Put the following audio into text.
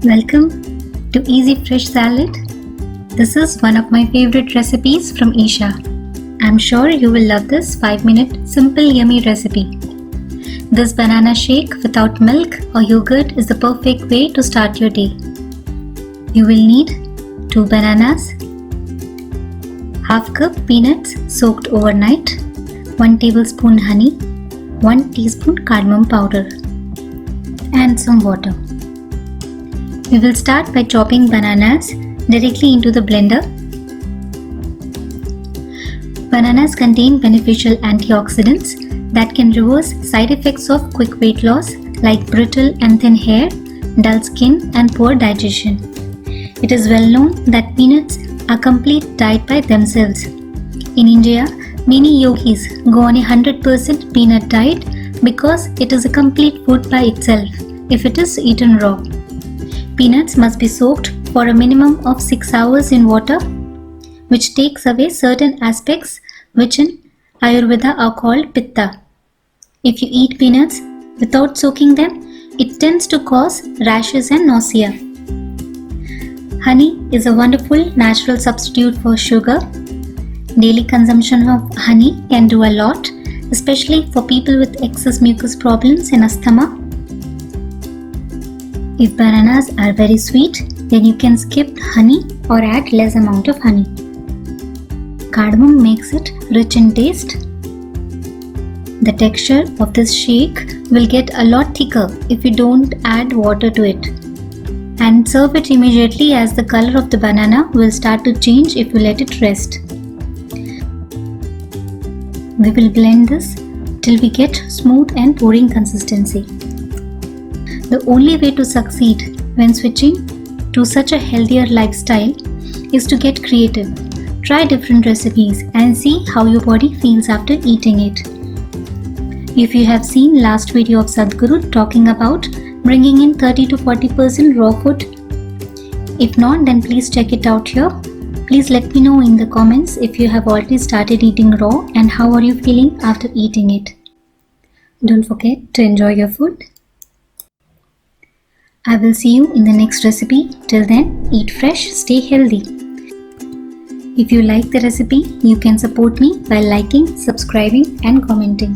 Welcome to Easy Fresh Salad. This is one of my favorite recipes from Isha. I'm sure you will love this 5-minute simple yummy recipe. This banana shake without milk or yogurt is the perfect way to start your day. You will need 2 bananas, half cup peanuts soaked overnight, 1 tablespoon honey, 1 teaspoon cardamom powder, and some water. We will start by chopping bananas directly into the blender. Bananas contain beneficial antioxidants that can reverse side effects of quick weight loss like brittle and thin hair, dull skin, and poor digestion. It is well known that peanuts are complete diet by themselves. In India, many yogis go on a 100% peanut diet because it is a complete food by itself if it is eaten raw. Peanuts must be soaked for a minimum of 6 hours in water, which takes away certain aspects which in Ayurveda are called pitta. If you eat peanuts without soaking them, it tends to cause rashes and nausea. Honey is a wonderful natural substitute for sugar. Daily consumption of honey can do a lot, especially for people with excess mucus problems and asthma. If bananas are very sweet, then you can skip honey or add less amount of honey. Cardamom makes it rich in taste. The texture of this shake will get a lot thicker if you don't add water to it. And serve it immediately as the color of the banana will start to change if you let it rest. We will blend this till we get smooth and pouring consistency. The only way to succeed when switching to such a healthier lifestyle is to get creative. Try different recipes and see how your body feels after eating it. If you have seen last video of Sadhguru talking about bringing in 30 to 40% raw food, if not, then please check it out here. Please let me know in the comments if you have already started eating raw and how are you feeling after eating it. Don't forget to enjoy your food. I will see you in the next recipe. Till then, eat fresh, stay healthy. If you like the recipe, you can support me by liking, subscribing, and commenting.